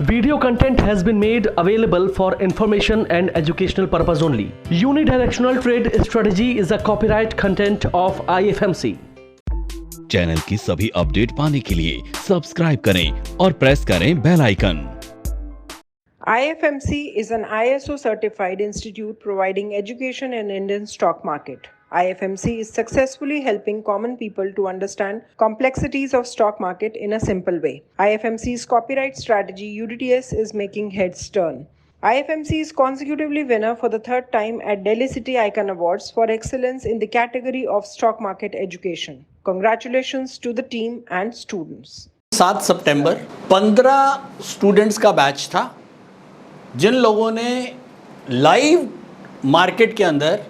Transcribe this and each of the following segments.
Video content has been made available for information and educational purpose only. Unidirectional trade strategy is a copyright content of IFMC. Channel की सभी update पाने के लिए subscribe करें और press करें bell icon. IFMC is an ISO certified institute providing education in Indian stock market. IFMC is successfully helping common people to understand complexities of stock market in a simple way. IFMC's copyright strategy UDTS is making heads turn. IFMC is consecutively winner for the third time at Delhi City Icon Awards for excellence in the category of stock market education. Congratulations to the team and students. 7 September 15 students का batch था जिन लोगों ने live market के अंदर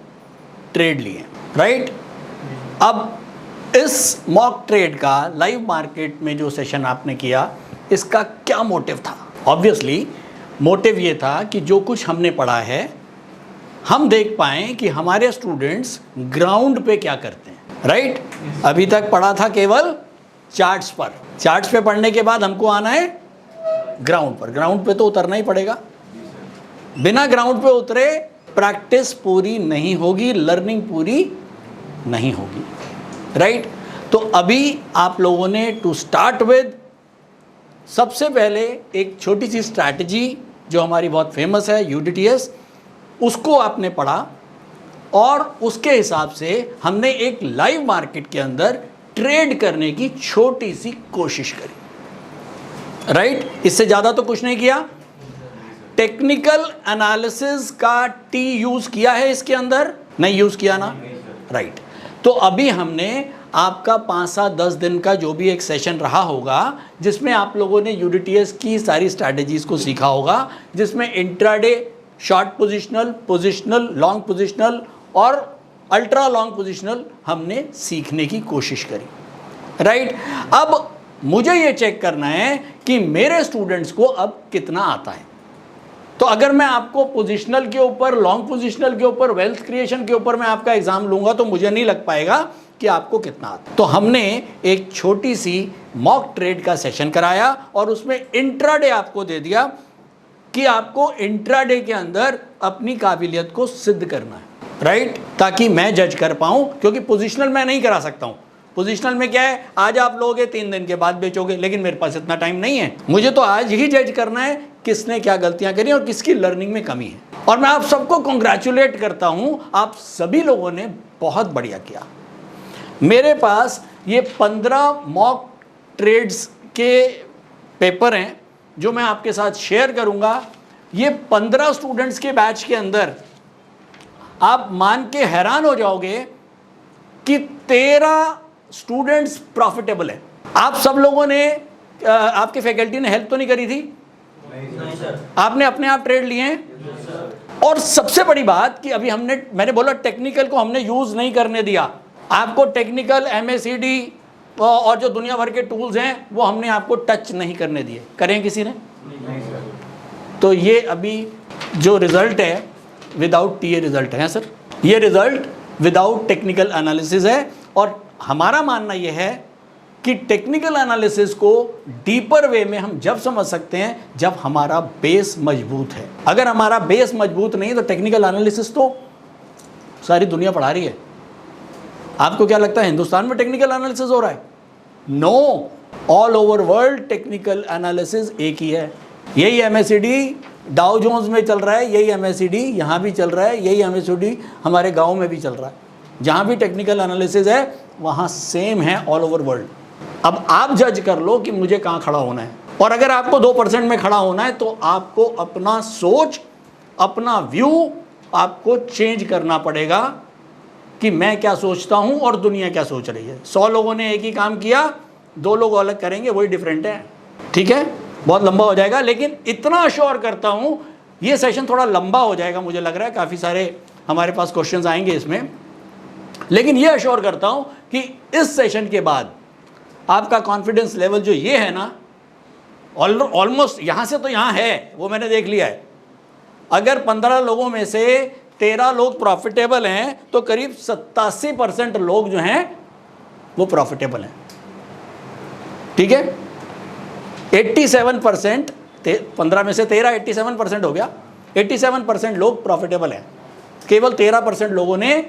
trade लिए, right. अब इस mock trade का लाइव मार्केट में जो सेशन आपने किया, इसका क्या मोटिव था? ऑब्वियसली मोटिव ये था कि जो कुछ हमने पढ़ा है हम देख पाएं कि हमारे स्टूडेंट्स ग्राउंड पे क्या करते हैं, राइट। अभी तक पढ़ा था केवल चार्ट्स पर, चार्ट्स पे पढ़ने के बाद हमको आना है ग्राउंड पर। ग्राउंड पे तो उतरना ही पड़ेगा, बिना ग्राउंड पे उतरे प्रैक्टिस पूरी नहीं होगी, लर्निंग पूरी नहीं होगी, राइट। तो अभी आप लोगों ने टू स्टार्ट विद सबसे पहले एक छोटी सी स्ट्रैटेजी जो हमारी बहुत फेमस है UDTS, उसको आपने पढ़ा और उसके हिसाब से हमने एक लाइव मार्केट के अंदर ट्रेड करने की छोटी सी कोशिश करी, राइट। इससे ज़्यादा तो कुछ नहीं किया। टेक्निकल एनालिसिस का टी यूज किया है इसके अंदर? नहीं यूज किया ना, राइट। तो अभी हमने आपका 5-10 दिन का जो भी एक सेशन रहा होगा जिसमें आप लोगों ने UDTS की सारी स्ट्रैटेजीज को सीखा होगा, जिसमें intraday, short positional, positional, long positional और अल्ट्रा लॉन्ग पोजिशनल हमने सीखने की कोशिश करी, राइट। अब मुझे ये चेक करना है कि मेरे स्टूडेंट्स को अब कितना आता है। तो अगर मैं आपको पोजिशनल के ऊपर, लॉन्ग पोजिशनल के ऊपर, वेल्थ क्रिएशन के ऊपर मैं आपका एग्जाम लूंगा तो मुझे नहीं लग पाएगा कि आपको कितना आता है। तो हमने एक छोटी सी मॉक ट्रेड का सेशन कराया और उसमें इंट्राडे आपको दे दिया कि आपको इंट्राडे के अंदर अपनी काबिलियत को सिद्ध करना है, राइट, ताकि मैं जज कर पाऊं, क्योंकि पोजिशनल मैं नहीं करा सकता हूं। पोजिशनल में क्या है, आज आप लोगे 3 दिन के बाद बेचोगे, लेकिन मेरे पास इतना टाइम नहीं है। मुझे तो आज ही जज करना है किसने क्या गलतियां करी और किसकी लर्निंग में कमी है। और मैं आप सबको कॉन्ग्रेचुलेट करता हूं, आप सभी लोगों ने बहुत बढ़िया किया। मेरे पास ये 15 मॉक ट्रेड्स के पेपर हैं जो मैं आपके साथ शेयर करूंगा। ये 15 स्टूडेंट्स के बैच के अंदर आप मान के हैरान हो जाओगे कि 13 स्टूडेंट्स प्रॉफिटेबल है। आप सब लोगों ने, आपके फैकल्टी ने हेल्प तो नहीं करी थी? नहीं सर। आपने अपने आप ट्रेड लिए हैं। और सबसे बड़ी बात कि अभी मैंने बोला टेक्निकल को हमने यूज नहीं करने दिया। आपको टेक्निकल, MACD और जो दुनिया भर के टूल्स हैं वो हमने आपको टच नहीं करने दिए। करें किसी ने? नहीं सर। तो ये अभी जो रिजल्ट है विदाउट TA रिजल्ट है सर, ये रिजल्ट विदाउट टेक्निकल एनालिसिस है। और हमारा मानना यह है कि टेक्निकल एनालिसिस को डीपर वे में हम जब समझ सकते हैं जब हमारा बेस मजबूत है। अगर हमारा बेस मजबूत नहीं तो टेक्निकल एनालिसिस तो सारी दुनिया पढ़ा रही है। आपको क्या लगता है हिंदुस्तान में टेक्निकल एनालिसिस हो रहा है? No, all over world technical analysis एक ही है। यही MACD डाउ जोन्स में चल रहा है, यही MACD यहाँ भी चल रहा है, यही MACD हमारे गाँव में भी चल रहा है। जहाँ भी टेक्निकल एनालिसिस है वहाँ सेम है ऑल ओवर वर्ल्ड। अब आप जज कर लो कि मुझे कहाँ खड़ा होना है। और अगर आपको 2% में खड़ा होना है तो आपको अपना सोच, अपना व्यू आपको चेंज करना पड़ेगा कि मैं क्या सोचता हूँ और दुनिया क्या सोच रही है। 100 लोगों ने एक ही काम किया, 2 लोग अलग करेंगे, वही डिफरेंट है, ठीक है। बहुत लंबा हो जाएगा, लेकिन इतना अश्योर करता हूँ ये सेशन थोड़ा लंबा हो जाएगा। मुझे लग रहा है काफ़ी सारे हमारे पास क्वेश्चंस आएंगे इसमें, लेकिन ये अश्योर करता हूँ कि इस सेशन के बाद आपका कॉन्फिडेंस लेवल जो ये है ना, ऑलमोस्ट यहाँ से तो यहाँ है, वो मैंने देख लिया है। अगर 15 लोगों में से 13 लोग प्रॉफिटेबल हैं तो करीब 87% लोग जो हैं वो प्रॉफिटेबल हैं, ठीक है। 87% 15 में से 13, 87% हो गया। 87% लोग प्रॉफिटेबल हैं, केवल 13% लोगों ने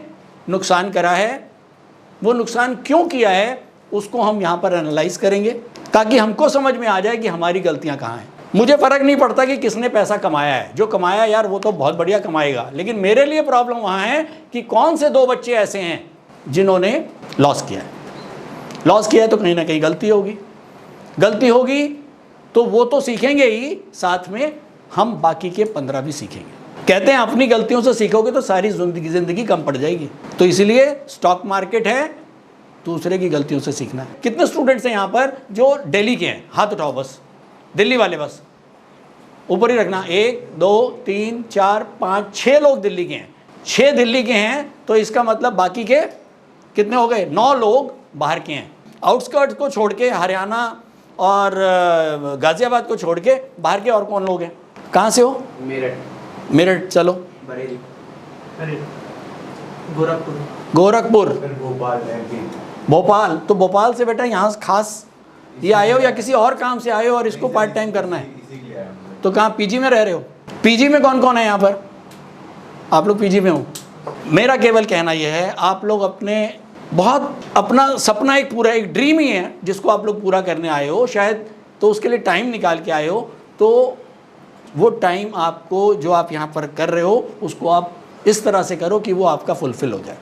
नुकसान करा है। वो नुकसान क्यों किया है उसको हम यहाँ पर एनालाइज करेंगे ताकि हमको समझ में आ जाए कि हमारी गलतियाँ कहाँ हैं। मुझे फ़र्क नहीं पड़ता कि किसने पैसा कमाया है, जो कमाया यार वो तो बहुत बढ़िया कमाएगा, लेकिन मेरे लिए प्रॉब्लम वहाँ है कि कौन से 2 बच्चे ऐसे हैं जिन्होंने लॉस किया है। लॉस किया है तो कहीं ना कहीं गलती होगी तो वो तो सीखेंगे ही, साथ में हम बाकी के 15 भी सीखेंगे। कहते हैं अपनी गलतियों से सीखोगे तो सारी जिंदगी कम पड़ जाएगी। तो इसलिए स्टॉक मार्केट है, दूसरे की गलतियों से सीखना है। कितने स्टूडेंट्स हैं यहाँ पर जो दिल्ली के हैं? हाथ उठाओ बस, दिल्ली वाले बस ऊपर ही रखना। 1 2 3 4 5 6 लोग दिल्ली के हैं। 6 दिल्ली के हैं तो इसका मतलब बाकी के कितने हो गए? 9 लोग बाहर के हैं। आउटस्कर्ट्स को छोड़ के हरियाणा और गाजियाबाद को छोड़ के बाहर के और कौन लोग हैं? कहाँ से हो? मेरठ चलो, बरेली, गोरखपुर, भोपाल। तो भोपाल से बेटा यहाँ खास ये आए हो या किसी और काम से आए हो और इसको पार्ट टाइम करना है? तो कहाँ पीजी में रह रहे हो? पीजी में कौन कौन है यहाँ पर? आप लोग पीजी में हो। मेरा केवल कहना यह है, आप लोग अपना सपना एक ड्रीम ही है जिसको आप लोग पूरा करने आए हो शायद, तो उसके लिए टाइम निकाल के आए हो। तो वो टाइम आपको जो आप यहाँ पर कर रहे हो उसको आप इस तरह से करो कि वो आपका फुलफिल हो जाए,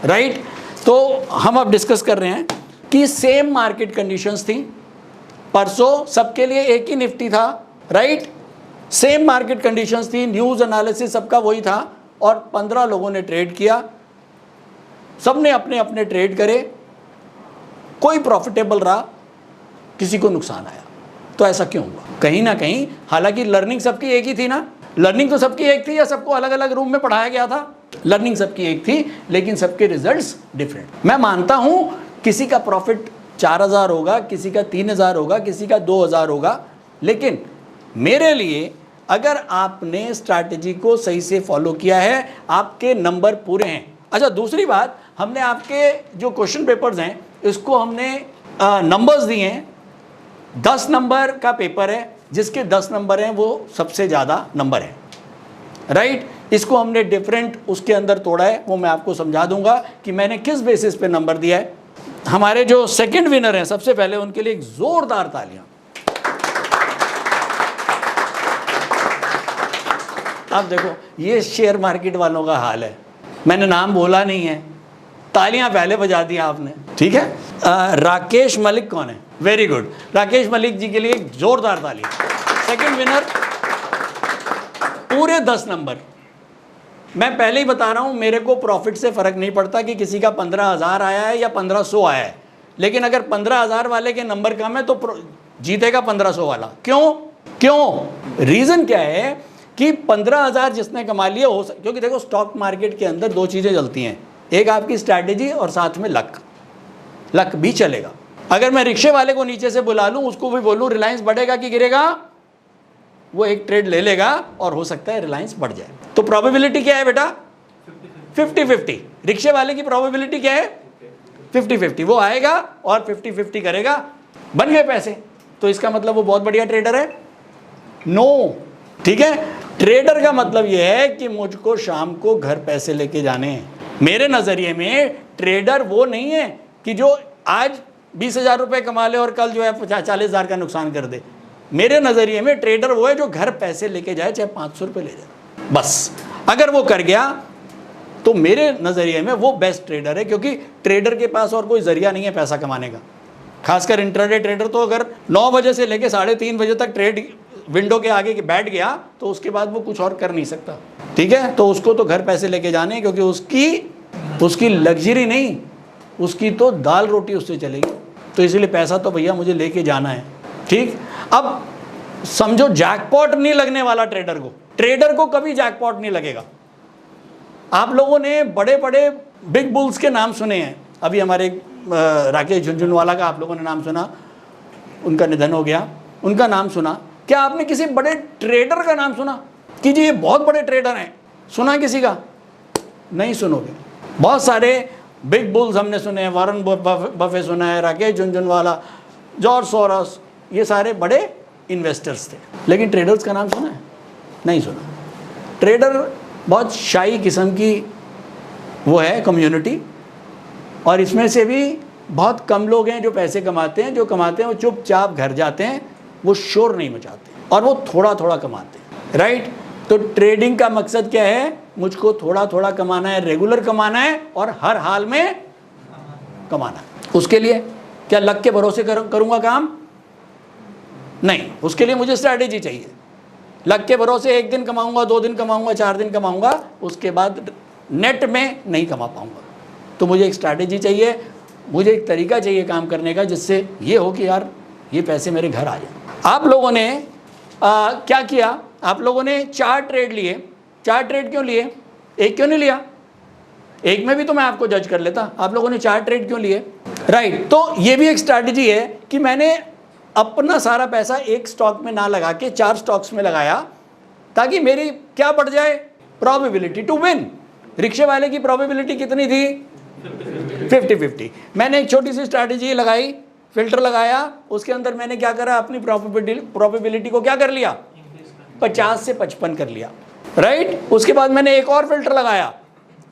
राइट? तो हम अब डिस्कस कर रहे हैं कि सेम मार्केट कंडीशंस थी परसों, सबके लिए एक ही निफ्टी था, राइट? सेम मार्केट कंडीशंस थी, न्यूज़ एनालिसिस सबका वही था और 15 लोगों ने ट्रेड किया। सबने अपने अपने ट्रेड करे, कोई प्रॉफिटेबल रहा, किसी को नुकसान आया। तो ऐसा क्यों हुआ? कहीं ना कहीं, हालांकि लर्निंग सबकी एक ही थी ना, लर्निंग तो सबकी एक थी या सबको अलग अलग रूम में पढ़ाया गया था? लर्निंग सबकी एक थी लेकिन सबके रिजल्ट्स डिफरेंट। मैं मानता हूं किसी का प्रॉफिट 4000 होगा, किसी का 3000 होगा, किसी का 2000 होगा, लेकिन मेरे लिए अगर आपने स्ट्रैटेजी को सही से फॉलो किया है, आपके नंबर पूरे हैं। अच्छा, दूसरी बात, हमने आपके जो क्वेश्चन पेपर्स हैं इसको हमने नंबर्स दिए हैं। 10 नंबर का पेपर है, जिसके 10 नंबर हैं वो सबसे ज़्यादा नंबर है, राइट? इसको हमने डिफरेंट उसके अंदर तोड़ा है, वो मैं आपको समझा दूंगा कि मैंने किस बेसिस पे नंबर दिया है। हमारे जो सेकंड विनर हैं, सबसे पहले उनके लिए एक जोरदार तालियां। अब देखो, ये शेयर मार्केट वालों का हाल है, मैंने नाम बोला नहीं है, तालियां पहले बजा दी आपने, ठीक है? राकेश मलिक कौन है? वेरी गुड, राकेश मलिक जी के लिए एक जोरदार ताली। सेकंड विनर, पूरे 10 नंबर। मैं पहले ही बता रहा हूं, मेरे को प्रॉफिट से फर्क नहीं पड़ता कि किसी का 15,000 आया है या 1500 आया है, लेकिन अगर 15,000 वाले के नंबर कम है तो जीतेगा 1500 वाला। क्यों? रीजन क्या है कि 15,000 जिसने कमा लिया हो सकता, क्योंकि देखो स्टॉक मार्केट के अंदर 2 चीजें चलती हैं, एक आपकी स्ट्रैटेजी और साथ में लक भी चलेगा। अगर मैं रिक्शे वाले को नीचे से बुला लूं, उसको भी बोलूं रिलायंस बढ़ेगा कि गिरेगा, वो एक ट्रेड ले लेगा और हो सकता है रिलायंस बढ़ जाए। तो प्रोबेबिलिटी क्या है बेटा? 50-50। रिक्शे वाले की प्रोबेबिलिटी क्या है? 50-50। वो आएगा और 50-50 करेगा, बन गए पैसे। तो इसका मतलब वो बहुत बढ़िया ट्रेडर है? नो, ठीक है? ट्रेडर का मतलब ये है कि मुझको शाम को घर पैसे लेके जाने हैं। मेरे नजरिए में ट्रेडर वो नहीं है कि जो आज 20,000 रुपए कमा ले और कल जो है 40,000 का नुकसान कर दे। मेरे नजरिए में ट्रेडर वो है जो घर पैसे लेके जाए, चाहे 500 रुपए ले जाए, बस। अगर वो कर गया तो मेरे नजरिए में वो बेस्ट ट्रेडर है, क्योंकि ट्रेडर के पास और कोई जरिया नहीं है पैसा कमाने का। खासकर इंट्राडे ट्रेडर तो अगर 9 बजे से लेके 3:30 बजे तक ट्रेड विंडो के आगे बैठ गया तो उसके बाद वो कुछ और कर नहीं सकता, ठीक है? तो उसको तो घर पैसे लेके जाने, क्योंकि उसकी लग्जरी नहीं, उसकी तो दाल रोटी उससे चलेगी। तो इसलिए पैसा तो भैया मुझे लेके जाना है, ठीक? अब समझो जैकपॉट नहीं लगने वाला ट्रेडर को कभी जैकपॉट नहीं लगेगा। आप लोगों ने बड़े बड़े बिग बुल्स के नाम सुने हैं। अभी हमारे राकेश झुनझुनवाला का आप लोगों ने नाम सुना, उनका निधन हो गया, उनका नाम सुना। क्या आपने किसी बड़े ट्रेडर का नाम सुना कि जी ये बहुत बड़े ट्रेडर हैं? सुना किसी का? नहीं सुनोगे। बहुत सारे बिग बुल्स हमने सुने हैं, वॉरेन बफे सुना है, राकेश झुनझुनवाला, जॉर्ज सोरोस, ये सारे बड़े इन्वेस्टर्स थे, लेकिन ट्रेडर्स का नाम सुना है? नहीं सुना। ट्रेडर बहुत शाई किस्म की वो है कम्युनिटी, और इसमें से भी बहुत कम लोग हैं जो पैसे कमाते हैं। जो कमाते हैं वो चुपचाप घर जाते हैं, वो शोर नहीं मचाते, और वो थोड़ा थोड़ा कमाते हैं, राइट। तो ट्रेडिंग का मकसद क्या है? मुझको थोड़ा थोड़ा कमाना है, रेगुलर कमाना है, और हर हाल में कमाना है। उसके लिए क्या लक के भरोसे करूंगा काम? नहीं, उसके लिए मुझे स्ट्रैटेजी चाहिए। लक के भरोसे एक दिन कमाऊंगा, 2 दिन कमाऊंगा, 4 दिन कमाऊंगा, उसके बाद नेट में नहीं कमा पाऊंगा। तो मुझे एक स्ट्रैटेजी चाहिए, मुझे एक तरीका चाहिए काम करने का, जिससे ये हो कि यार ये पैसे मेरे घर आ जाए। आप लोगों ने क्या किया? आप लोगों ने 4 ट्रेड लिए। 4 ट्रेड क्यों लिए? एक क्यों नहीं लिया? एक में भी तो मैं आपको जज कर लेता। आप लोगों ने 4 ट्रेड क्यों लिए? राइट। तो ये भी एक स्ट्रैटेजी है कि मैंने अपना सारा पैसा एक स्टॉक में ना लगा के 4 स्टॉक्स में लगाया, ताकि मेरी क्या बढ़ जाए? Probability to win. रिक्शे वाले की प्रोबेबिलिटी कितनी थी? 50-50। मैंने एक छोटी सी स्ट्रैटेजी लगाई, फिल्टर लगाया, उसके अंदर मैंने क्या करा? अपनी प्रोबेबिलिटी को क्या कर लिया? 50 से 55 कर लिया, राइट। उसके बाद मैंने एक और फिल्टर लगाया,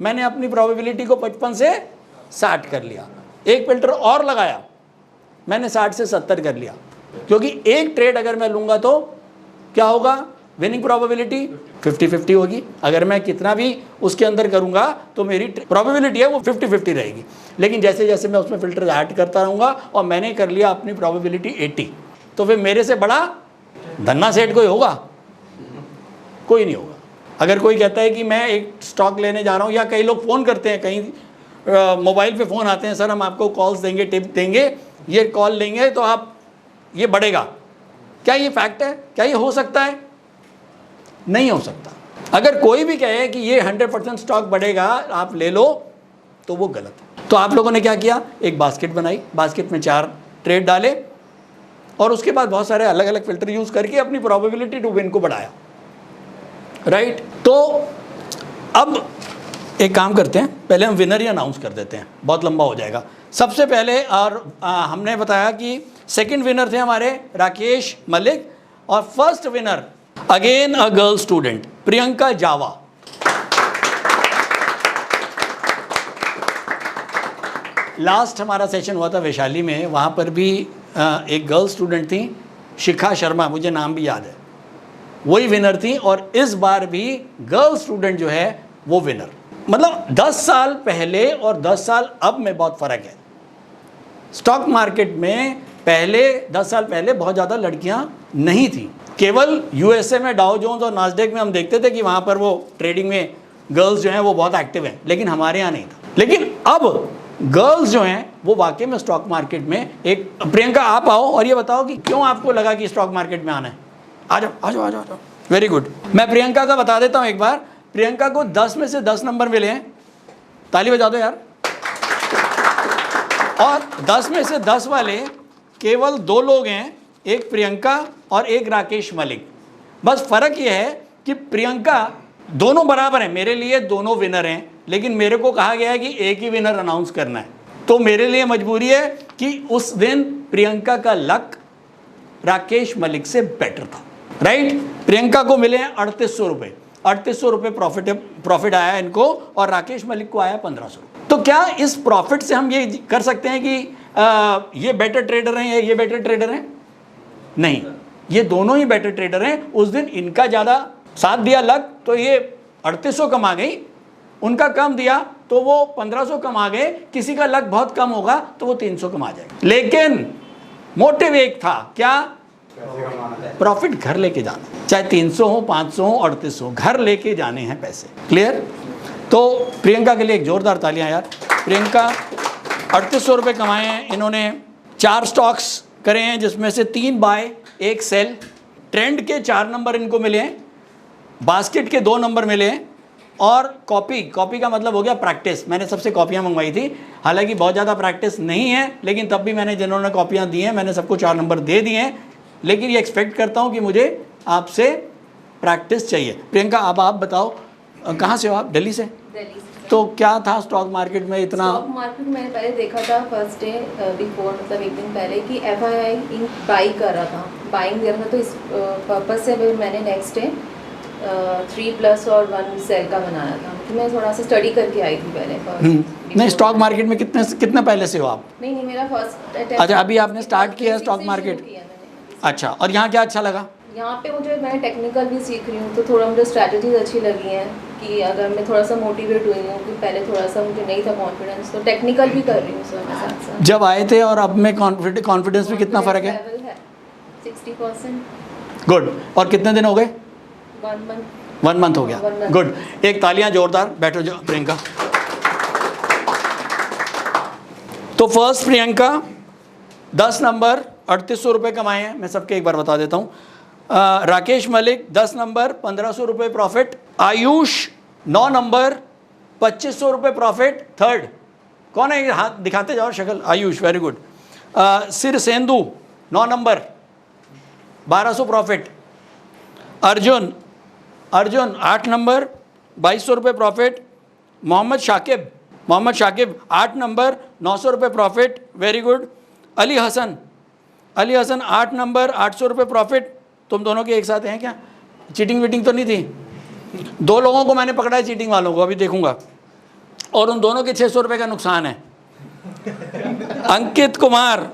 मैंने अपनी प्रोबेबिलिटी को 55 से 60 कर लिया। एक फिल्टर और लगाया, मैंने 60 से 70 कर लिया, क्योंकि एक ट्रेड अगर मैं लूंगा तो क्या होगा? विनिंग प्रोबेबिलिटी 50-50 होगी। अगर मैं कितना भी उसके अंदर करूंगा तो मेरी प्रोबेबिलिटी है वो 50-50 रहेगी। लेकिन जैसे जैसे मैं उसमें फिल्टर ऐड करता रहूंगा, और मैंने कर लिया अपनी प्रोबेबिलिटी 80, तो फिर मेरे से बड़ा धन्ना सेठ कोई होगा? कोई नहीं होगा। अगर कोई कहता है कि मैं एक स्टॉक लेने जा रहा हूँ, या कई लोग फ़ोन करते हैं, कहीं मोबाइल पे फ़ोन आते हैं, सर हम आपको कॉल्स देंगे, टिप देंगे, ये कॉल लेंगे तो आप ये बढ़ेगा। क्या ये फैक्ट है? क्या ये हो सकता है? नहीं हो सकता। अगर कोई भी कहे कि ये 100% स्टॉक बढ़ेगा, आप ले लो, तो वो गलत है। तो आप लोगों ने क्या किया? एक बास्केट बनाई, बास्केट में 4 ट्रेड डाले, और उसके बाद बहुत सारे अलग अलग फिल्टर यूज़ करके अपनी प्रोबेबिलिटी टू विन को बढ़ाया, राइट। तो अब एक काम करते हैं, पहले हम विनर ही अनाउंस कर देते हैं, बहुत लंबा हो जाएगा। सबसे पहले और हमने बताया कि सेकंड विनर थे हमारे राकेश मलिक, और first winner again a girl student Priyanka Java. Last हमारा सेशन हुआ था वैशाली में, वहाँ पर भी एक गर्ल स्टूडेंट थी, शिखा शर्मा, मुझे नाम भी याद है, वही विनर थी। और इस बार भी गर्ल स्टूडेंट जो है वो विनर। मतलब 10 साल पहले और 10 साल अब में बहुत फ़र्क है। स्टॉक मार्केट में पहले 10 साल पहले बहुत ज़्यादा लड़कियां नहीं थी। केवल यूएसए में डाउ जोन्स और नास्डेक में हम देखते थे कि वहाँ पर वो ट्रेडिंग में गर्ल्स जो हैं वो बहुत एक्टिव हैं, लेकिन हमारे यहाँ नहीं था। लेकिन अब गर्ल्स जो हैं वो वाकई में स्टॉक मार्केट में एक। प्रियंका आप आओ और ये बताओ कि क्यों आपको लगा कि स्टॉक मार्केट में आना है? आ जाओ आ जाओ आ जाओ आ जाओ। Very good. मैं प्रियंका का बता देता हूँ एक बार। प्रियंका को 10 में से 10 नंबर मिले हैं, ताली बजा दो यार। और 10 में से 10 वाले केवल 2 लोग हैं, एक प्रियंका और एक राकेश मलिक। बस फर्क ये है कि प्रियंका, दोनों बराबर हैं, मेरे लिए दोनों विनर हैं, लेकिन मेरे को कहा गया है कि एक ही विनर अनाउंस करना है। तो मेरे लिए मजबूरी है कि उस दिन प्रियंका का लक राकेश मलिक से बेटर था, राइट। प्रियंका को मिले हैं 3800 रुपये, 3800 रुपये प्रॉफिट आया इनको, और राकेश मलिक को आया 1500। तो क्या इस प्रॉफिट से हम ये कर सकते हैं कि ये बेटर ट्रेडर हैं या ये बेटर ट्रेडर हैं? नहीं, ये दोनों ही बेटर ट्रेडर हैं। उस दिन इनका ज़्यादा साथ दिया लक, तो ये 3800 कमा गई, उनका कम दिया तो वो 1500 कमा गए। किसी का लक बहुत कम होगा तो वो 300 कमा जाएगा। लेकिन मोटिव एक था, क्या? प्रॉफिट घर लेके जाना, चाहे 300 हो, 500 हो, 3800 हो, घर लेके जाने हैं पैसे। क्लियर? तो प्रियंका के लिए एक जोरदार तालियां यार। प्रियंका 3800 रुपये कमाए हैं इन्होंने। 4 स्टॉक्स करे हैं, जिसमें से 3 बाय 1 सेल। ट्रेंड के 4 नंबर इनको मिले हैं, बास्केट के 2 नंबर मिले हैं, और कॉपी का मतलब हो गया प्रैक्टिस। मैंने सबसे कॉपियाँ मंगवाई थी, हालांकि बहुत ज़्यादा प्रैक्टिस नहीं है, लेकिन तब भी मैंने जिन्होंने कॉपियाँ दी हैं मैंने सबको 4 नंबर दे दिए हैं। लेकिन ये एक्सपेक्ट करता हूँ कि मुझे आपसे प्रैक्टिस चाहिए। प्रियंका अब आप बताओ, कहाँ से हो आप? दिल्ली से। दिल्ली से। तो क्या था स्टॉक मार्केट में इतना? स्टॉक मार्केट मैंने पहले देखा था फर्स्ट डे बिफोर, मतलब एक दिन पहले, कि FII बाई कर रहा था, बाइंग दिया था, तो इस पर्पज़ से फिर मैंने नेक्स्ट डे 3+ और 1 सेल का बनाया था। तो मैं थोड़ा सा स्टडी करके आई थी पहले। नहीं, स्टॉक मार्केट में कितने पहले से हो आप? नहीं, मेरा फर्स्ट अटेम्प्ट। अच्छा, अभी आपने स्टार्ट किया है स्टॉक मार्केट? अच्छा, और यहाँ क्या अच्छा लगा? यहाँ पे मैं टेक्निकल भी सीख रही हूँ, तो थोड़ा मुझे स्ट्रैटेजीज अच्छी लगी हैं कि अगर मैं थोड़ा सा मोटिवेट हुई हूँ कि पहले थोड़ा सा मुझे नहीं था कॉन्फिडेंस, तो टेक्निकल भी कर रही हूँ सर मैं साथ साथ। जब आए थे और अब में कॉन्फिडेंस में कितना फ़र्क है? 60%। गुड। और कितने दिन हो गए? 1 मंथ हो गया। गुड। एक तालियां जोरदार। बैठो जो प्रियंका। तो फर्स्ट प्रियंका 10 नंबर 3800 रुपये कमाए हैं। मैं सबके एक बार बता देता हूँ। राकेश मलिक 10 नंबर 1500 रुपये प्रॉफिट। आयुष 9 नंबर 2500 रुपये प्रॉफिट। थर्ड कौन है? हाथ दिखाते जाओ शक्ल। Ayush, very good. सिर Sindhu 9 number 1200 profit. Arjun 8 number 2200 रुपये प्रॉफिट। मोहम्मद शाकिब 8 नंबर 900 रुपये profit. Very good. Ali Hasan 8 number 800 रुपये प्रॉफिट। तुम दोनों के एक साथ हैं क्या? चीटिंग वीटिंग तो नहीं थी? 2 लोगों को मैंने पकड़ा है चीटिंग वालों को, अभी देखूंगा। और उन दोनों के 600 रुपये का नुकसान है। अंकित कुमार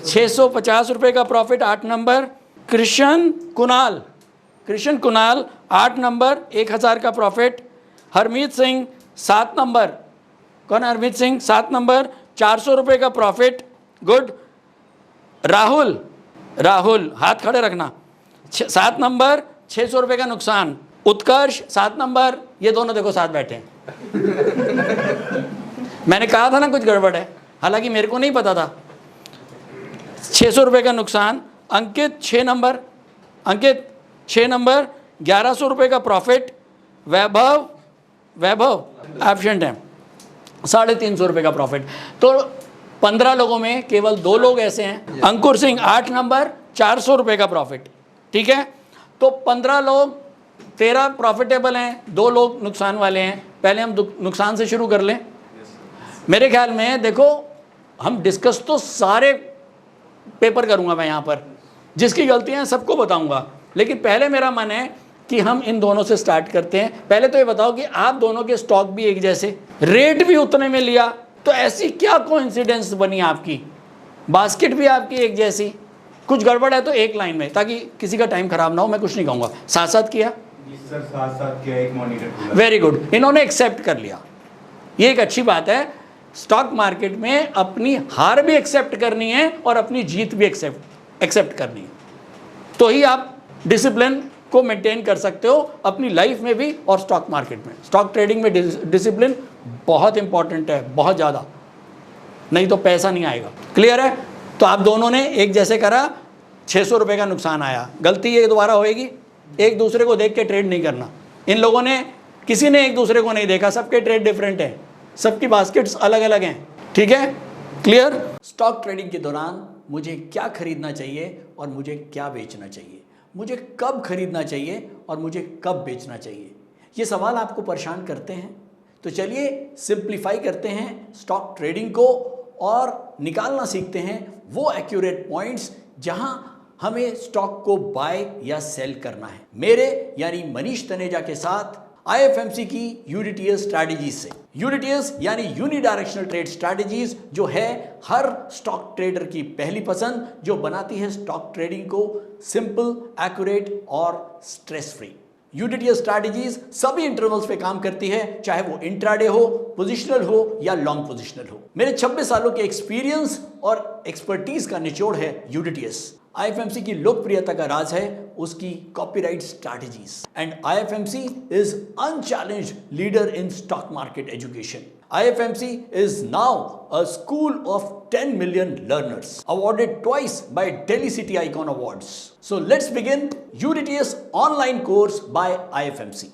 650 रुपये का profit 8 number. Krishna Kunal 8 number 1000 का प्रॉफिट। हरमीत सिंह 7 नंबर, कौन है हरमीत सिंह? 7 नंबर 400 रुपये का प्रॉफिट। गुड। राहुल हाथ खड़े रखना, 7 नंबर 600 रुपये का नुकसान। उत्कर्ष 7 नंबर, ये दोनों देखो साथ बैठे हैं। मैंने कहा था ना कुछ गड़बड़ है, हालांकि मेरे को नहीं पता था। 600 रुपये का नुकसान। अंकित 6 नंबर 1100 रुपये का प्रॉफिट। वैभव एब्सेंट है, 350 रुपये का प्रॉफिट। तो 15 लोगों में केवल 2 लोग ऐसे हैं। अंकुर सिंह 8 नंबर 400 रुपये का प्रॉफिट। ठीक है, तो 15 लोग, 13 प्रॉफिटेबल हैं, 2 लोग नुकसान वाले हैं। पहले हम नुकसान से शुरू कर लें। मेरे ख्याल में देखो, हम डिस्कस तो सारे पेपर करूंगा मैं यहाँ पर, जिसकी गलतियाँ सबको बताऊंगा, लेकिन पहले मेरा मन है कि हम इन दोनों से स्टार्ट करते हैं। पहले तो ये बताओ कि आप दोनों के स्टॉक भी एक जैसे, रेट भी उतने में लिया, तो ऐसी क्या कोइंसिडेंस बनी आपकी? बास्केट भी आपकी एक जैसी, कुछ गड़बड़ है तो एक लाइन में, ताकि किसी का टाइम खराब ना हो। मैं कुछ नहीं कहूँगा। साथ साथ किया? सर साथ किया, एक मॉनिटर। Very good. इन्होंने एक्सेप्ट कर लिया, ये एक अच्छी बात है। स्टॉक मार्केट में अपनी हार भी एक्सेप्ट करनी है और अपनी जीत भी एक्सेप्ट करनी है, तो ही आप डिसिप्लिन को मेंटेन कर सकते हो अपनी लाइफ में भी और स्टॉक मार्केट में। स्टॉक ट्रेडिंग में डिसिप्लिन बहुत इंपॉर्टेंट है, बहुत ज़्यादा, नहीं तो पैसा नहीं आएगा। क्लियर है? तो आप दोनों ने एक जैसे करा, 600 रुपये का नुकसान आया। गलती ये दोबारा होएगी, एक दूसरे को देख के ट्रेड नहीं करना। इन लोगों ने, किसी ने एक दूसरे को नहीं देखा, सबके ट्रेड डिफरेंट हैं, सबकी बास्केट्स अलग अलग हैं। ठीक है? क्लियर? स्टॉक ट्रेडिंग के दौरान मुझे क्या खरीदना चाहिए और मुझे क्या बेचना चाहिए, मुझे कब खरीदना चाहिए और मुझे कब बेचना चाहिए, ये सवाल आपको परेशान करते हैं। तो चलिए सिंप्लीफाई करते हैं स्टॉक ट्रेडिंग को और निकालना सीखते हैं वो एक्यूरेट पॉइंट्स जहां हमें स्टॉक को बाय या सेल करना है। मेरे यानी मनीष तनेजा के साथ IFMC की यूनिटीएस स्ट्रैटेजीज से। यूनिटीएस यानी यूनिडायरेक्शनल ट्रेड स्ट्रैटेजीज, जो है हर स्टॉक ट्रेडर की पहली पसंद, जो बनाती है स्टॉक ट्रेडिंग को सिंपल, एक्यूरेट और स्ट्रेस फ्री। यूनिटीएस स्ट्रैटेजीज सभी इंटरवल्स पे काम करती है, चाहे वो इंट्राडे हो, पोजिशनल हो या लॉन्ग पोजिशनल हो। मेरे 26 सालों के एक्सपीरियंस और एक्सपर्टीज का निचोड़ है यूनिटीएस। IFMC की लोकप्रियता का राज है उसकी copyright strategies, and IFMC is unchallenged leader in stock market education. IFMC is now a school of 10 million learners, awarded twice by Delhi City Icon Awards. So let's begin UDTS online course by IFMC.